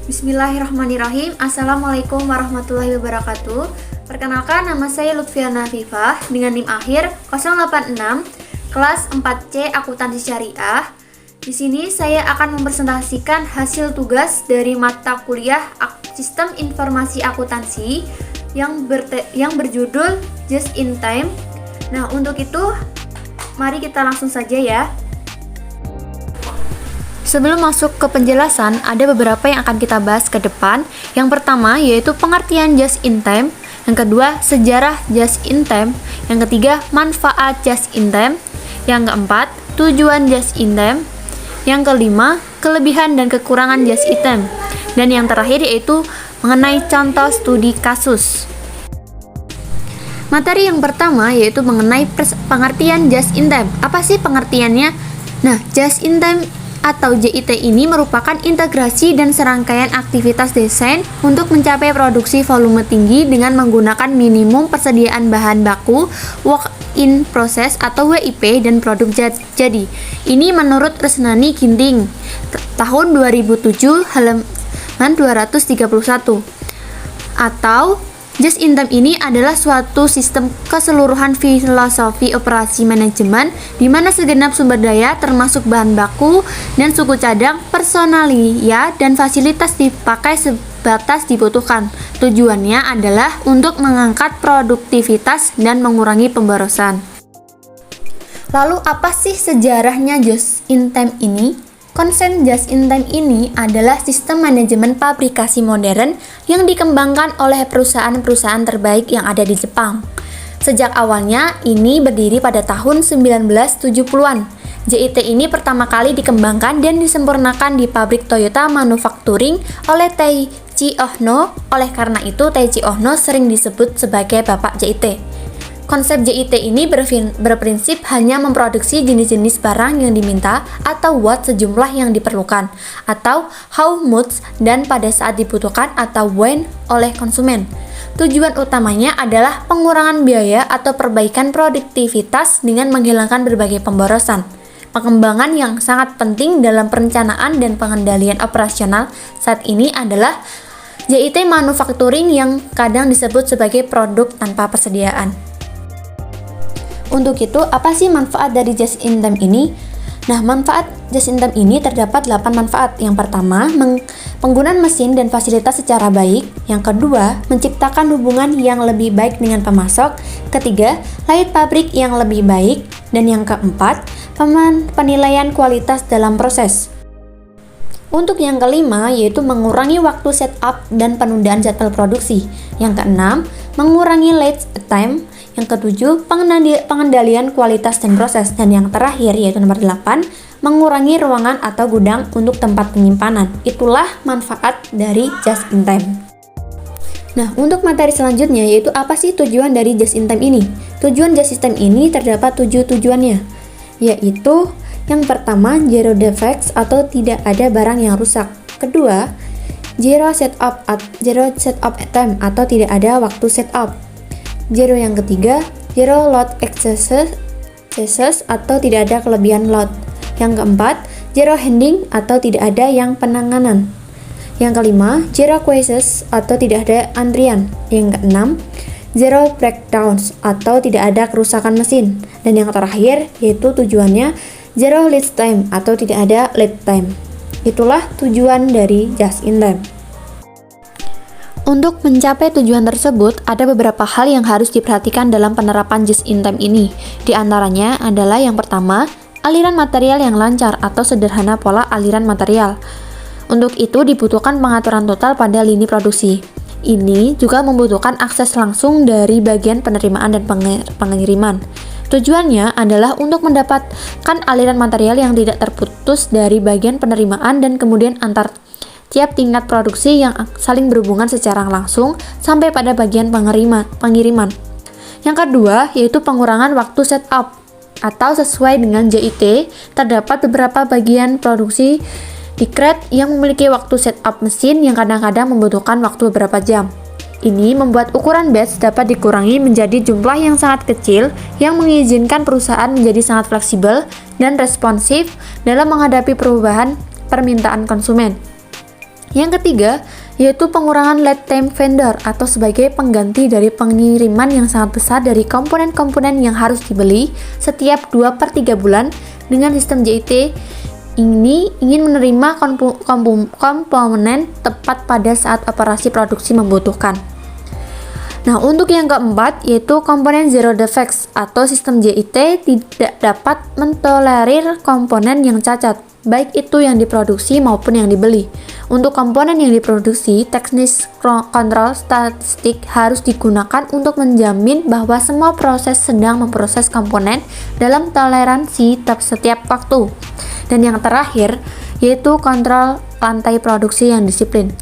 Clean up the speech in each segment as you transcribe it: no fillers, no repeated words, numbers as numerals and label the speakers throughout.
Speaker 1: Bismillahirrahmanirrahim. Assalamualaikum warahmatullahi wabarakatuh. Perkenalkan, nama saya Lutfiana Fifah dengan NIM akhir 086 kelas 4C Akuntansi Syariah. Di sini saya akan mempresentasikan hasil tugas dari mata kuliah Sistem Informasi Akuntansi yang berjudul Just in Time. Nah, untuk itu mari kita langsung saja ya. Sebelum masuk ke penjelasan, ada beberapa yang akan kita bahas ke depan. Yang pertama yaitu pengertian just in time, yang kedua sejarah just in time, yang ketiga manfaat just in time, yang keempat tujuan just in time, yang kelima kelebihan dan kekurangan just in time, dan yang terakhir yaitu mengenai contoh studi kasus. Materi yang pertama yaitu mengenai pengertian just in time. Apa sih pengertiannya? Nah, just in time atau JIT ini merupakan integrasi dan serangkaian aktivitas desain untuk mencapai produksi volume tinggi dengan menggunakan minimum persediaan bahan baku, work in process atau WIP, dan produk jadi. Ini menurut Resnani Ginting tahun 2007 halaman 231. Atau just in time ini adalah suatu sistem keseluruhan filosofi operasi manajemen di mana segenap sumber daya termasuk bahan baku dan suku cadang, personalia, dan fasilitas dipakai sebatas dibutuhkan. Tujuannya adalah untuk mengangkat produktivitas dan mengurangi pemborosan. Lalu apa sih sejarahnya just in time ini? Konsep just in time ini adalah sistem manajemen pabrikasi modern yang dikembangkan oleh perusahaan-perusahaan terbaik yang ada di Jepang. Sejak awalnya, ini berdiri pada tahun 1970-an. JIT ini pertama kali dikembangkan dan disempurnakan di pabrik Toyota Manufacturing oleh Taiichi Ohno. Oleh karena itu, Taiichi Ohno sering disebut sebagai Bapak JIT. Konsep JIT ini berprinsip hanya memproduksi jenis-jenis barang yang diminta atau what sejumlah yang diperlukan, atau how much dan pada saat dibutuhkan atau when oleh konsumen. Tujuan utamanya adalah pengurangan biaya atau perbaikan produktivitas dengan menghilangkan berbagai pemborosan. Pengembangan yang sangat penting dalam perencanaan dan pengendalian operasional saat ini adalah JIT manufacturing yang kadang disebut sebagai produk tanpa persediaan. Untuk itu, apa sih manfaat dari just in time ini? Nah, manfaat just in time ini terdapat 8 manfaat. Yang pertama, penggunaan mesin dan fasilitas secara baik. Yang kedua, menciptakan hubungan yang lebih baik dengan pemasok. Ketiga, layout pabrik yang lebih baik. Dan yang keempat, penilaian kualitas dalam proses. Untuk yang kelima, yaitu mengurangi waktu setup dan penundaan jadwal produksi. Yang keenam, mengurangi lead time. Yang ketujuh, pengendalian kualitas dan proses. Dan yang terakhir, yaitu nomor 8, mengurangi ruangan atau gudang untuk tempat penyimpanan. Itulah manfaat dari just in time. Nah, untuk materi selanjutnya, yaitu apa sih tujuan dari just in time ini? Tujuan just in time ini terdapat 7 tujuannya, yaitu yang pertama, zero defects atau tidak ada barang yang rusak. Kedua, zero setup time atau tidak ada waktu setup. Zero yang ketiga, zero load excesses atau tidak ada kelebihan load. Yang keempat, zero handling atau tidak ada yang penanganan. Yang kelima, zero cases atau tidak ada antrian. Yang keenam, zero breakdowns atau tidak ada kerusakan mesin. Dan yang terakhir, yaitu tujuannya zero lead time atau tidak ada lead time. Itulah tujuan dari just in time. Untuk mencapai tujuan tersebut, ada beberapa hal yang harus diperhatikan dalam penerapan just in time ini. Di antaranya adalah yang pertama, aliran material yang lancar atau sederhana pola aliran material. Untuk itu dibutuhkan pengaturan total pada lini produksi. Ini juga membutuhkan akses langsung dari bagian penerimaan dan pengiriman. Tujuannya adalah untuk mendapatkan aliran material yang tidak terputus dari bagian penerimaan dan kemudian antar tiap tingkat produksi yang saling berhubungan secara langsung sampai pada bagian pengiriman. Yang kedua, yaitu pengurangan waktu setup atau sesuai dengan JIT, terdapat beberapa bagian produksi di crate yang memiliki waktu setup mesin yang kadang-kadang membutuhkan waktu beberapa jam. Ini membuat ukuran batch dapat dikurangi menjadi jumlah yang sangat kecil yang mengizinkan perusahaan menjadi sangat fleksibel dan responsif dalam menghadapi perubahan permintaan konsumen. Yang ketiga, yaitu pengurangan lead time vendor atau sebagai pengganti dari pengiriman yang sangat besar dari komponen-komponen yang harus dibeli setiap 2/3 bulan. Dengan sistem JIT ini ingin menerima komponen tepat pada saat operasi produksi membutuhkan. Nah, untuk yang keempat, yaitu komponen zero defects atau sistem JIT tidak dapat mentolerir komponen yang cacat, baik itu yang diproduksi maupun yang dibeli. Untuk komponen yang diproduksi, teknis kontrol statistik harus digunakan untuk menjamin bahwa semua proses sedang memproses komponen dalam toleransi setiap waktu. Dan yang terakhir, yaitu kontrol lantai produksi yang disiplin.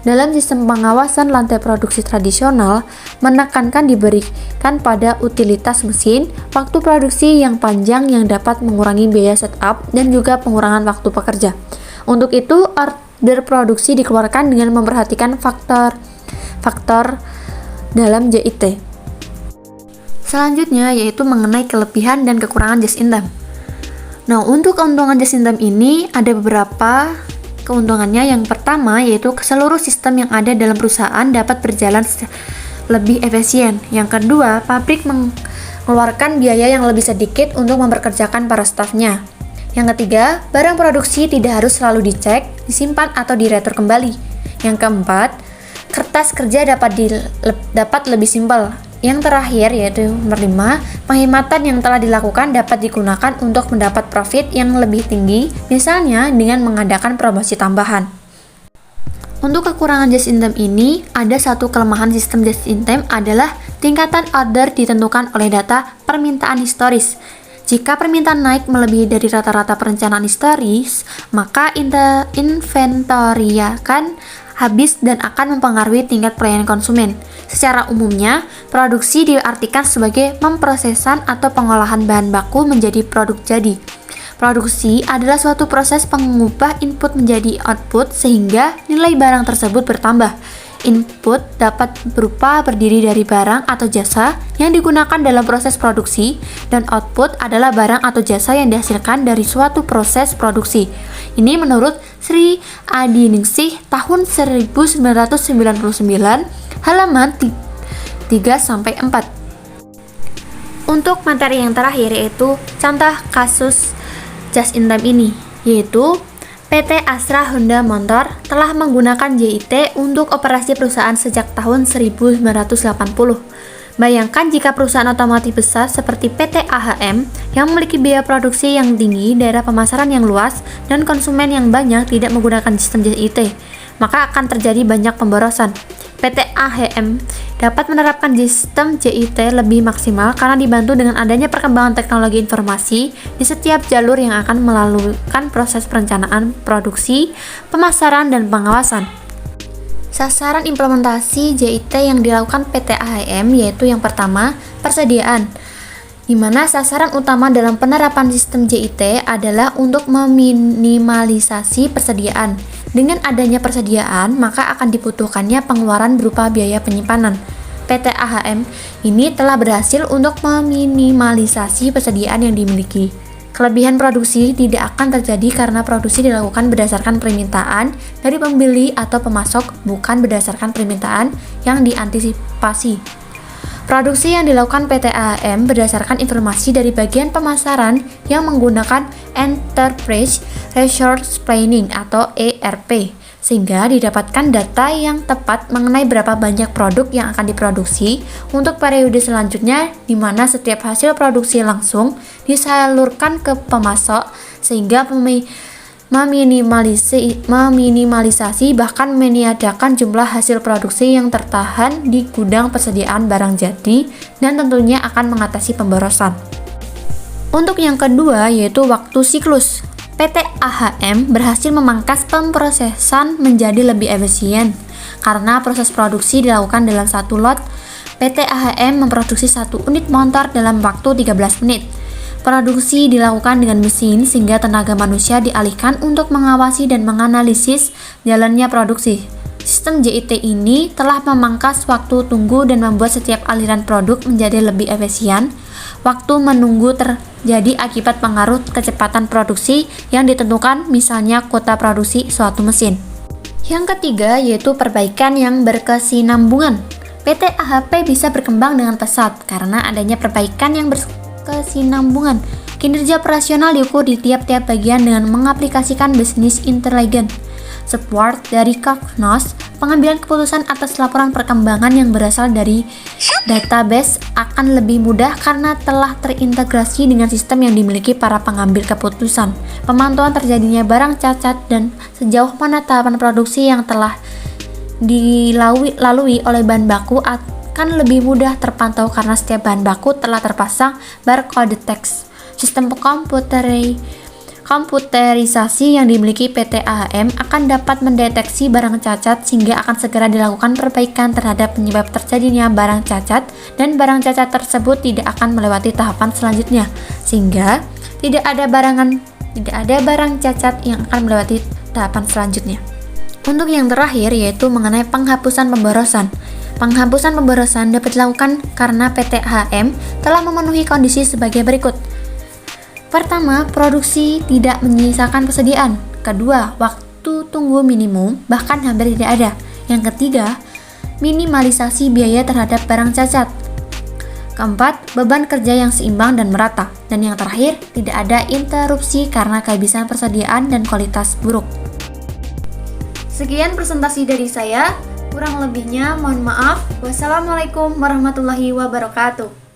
Speaker 1: Dalam sistem pengawasan lantai produksi tradisional, menekankan diberikan pada utilitas mesin, waktu produksi yang panjang yang dapat mengurangi biaya setup dan juga pengurangan waktu pekerja. Untuk itu, order produksi dikeluarkan dengan memperhatikan faktor dalam JIT. Selanjutnya yaitu mengenai kelebihan dan kekurangan just in time. Nah, untuk keuntungan just in time ini ada beberapa keuntungannya. Yang pertama yaitu seluruh sistem yang ada dalam perusahaan dapat berjalan lebih efisien. Yang kedua, pabrik mengeluarkan biaya yang lebih sedikit untuk memperkerjakan para stafnya. Yang ketiga, barang produksi tidak harus selalu dicek, disimpan atau diretur kembali. Yang keempat, kertas kerja dapat lebih simpel. Yang terakhir yaitu nomor 5, penghematan yang telah dilakukan dapat digunakan untuk mendapat profit yang lebih tinggi, misalnya dengan mengadakan promosi tambahan. Untuk kekurangan just in time ini, ada satu kelemahan sistem just in time adalah tingkatan order ditentukan oleh data permintaan historis. Jika permintaan naik melebihi dari rata-rata perencanaan historis, maka inventory akan habis dan akan mempengaruhi tingkat pelayanan konsumen. Secara umumnya, produksi diartikan sebagai pemprosesan atau pengolahan bahan baku menjadi produk jadi. Produksi adalah suatu proses pengubah input menjadi output sehingga nilai barang tersebut bertambah. Input dapat berupa berdiri dari barang atau jasa yang digunakan dalam proses produksi, dan output adalah barang atau jasa yang dihasilkan dari suatu proses produksi. Ini menurut Sri Adiningsih tahun 1999, halaman 3-4. Untuk materi yang terakhir yaitu contoh kasus just in time ini, yaitu PT Astra Honda Motor telah menggunakan JIT untuk operasi perusahaan sejak tahun 1980. Bayangkan jika perusahaan otomotif besar seperti PT AHM yang memiliki biaya produksi yang tinggi, daerah pemasaran yang luas, dan konsumen yang banyak tidak menggunakan sistem JIT, maka akan terjadi banyak pemborosan. PT AHM dapat menerapkan sistem JIT lebih maksimal karena dibantu dengan adanya perkembangan teknologi informasi di setiap jalur yang akan melalukan proses perencanaan, produksi, pemasaran, dan pengawasan. Sasaran implementasi JIT yang dilakukan PT AHM yaitu yang pertama, persediaan, di mana sasaran utama dalam penerapan sistem JIT adalah untuk meminimalisasi persediaan. Dengan adanya persediaan, maka akan dibutuhkannya pengeluaran berupa biaya penyimpanan. PT AHM ini telah berhasil untuk meminimalisasi persediaan yang dimiliki. Kelebihan produksi tidak akan terjadi karena produksi dilakukan berdasarkan permintaan dari pembeli atau pemasok, bukan berdasarkan permintaan yang diantisipasi. Produksi yang dilakukan PT AHM berdasarkan informasi dari bagian pemasaran yang menggunakan Enterprise Resource Planning atau ERP, sehingga didapatkan data yang tepat mengenai berapa banyak produk yang akan diproduksi untuk periode selanjutnya, di mana setiap hasil produksi langsung disalurkan ke pemasok, sehingga meminimalisasi bahkan meniadakan jumlah hasil produksi yang tertahan di gudang persediaan barang jadi, dan tentunya akan mengatasi pemborosan. Untuk yang kedua yaitu waktu siklus. PT AHM berhasil memangkas pemprosesan menjadi lebih efisien. Karena proses produksi dilakukan dalam satu lot, PT AHM memproduksi 1 unit motor dalam waktu 13 menit. Produksi dilakukan dengan mesin sehingga tenaga manusia dialihkan untuk mengawasi dan menganalisis jalannya produksi. Sistem JIT ini telah memangkas waktu tunggu dan membuat setiap aliran produk menjadi lebih efisien. Waktu menunggu terjadi akibat pengaruh kecepatan produksi yang ditentukan, misalnya kuota produksi suatu mesin. Yang ketiga yaitu perbaikan yang berkesinambungan. PT AHP bisa berkembang dengan pesat karena adanya perbaikan yang berkesinambungan. Kinerja operasional diukur di tiap-tiap bagian dengan mengaplikasikan bisnis intelijen. Support dari Cognos, pengambilan keputusan atas laporan perkembangan yang berasal dari database akan lebih mudah karena telah terintegrasi dengan sistem yang dimiliki para pengambil keputusan. Pemantauan terjadinya barang cacat dan sejauh mana tahapan produksi yang telah dilalui oleh bahan baku akan lebih mudah terpantau karena setiap bahan baku telah terpasang barcode text. Sistem komputerisasi yang dimiliki PT AHM akan dapat mendeteksi barang cacat sehingga akan segera dilakukan perbaikan terhadap penyebab terjadinya barang cacat, dan barang cacat tersebut tidak akan melewati tahapan selanjutnya sehingga tidak ada barang cacat yang akan melewati tahapan selanjutnya. Untuk yang terakhir yaitu mengenai penghapusan pemborosan. Penghapusan pemborosan dapat dilakukan karena PT AHM telah memenuhi kondisi sebagai berikut. Pertama, produksi tidak menyisakan persediaan. Kedua, waktu tunggu minimum bahkan hampir tidak ada. Yang ketiga, minimalisasi biaya terhadap barang cacat. Keempat, beban kerja yang seimbang dan merata. Dan yang terakhir, tidak ada interupsi karena kehabisan persediaan dan kualitas buruk. Sekian presentasi dari saya. Kurang lebihnya mohon maaf. Wassalamualaikum warahmatullahi wabarakatuh.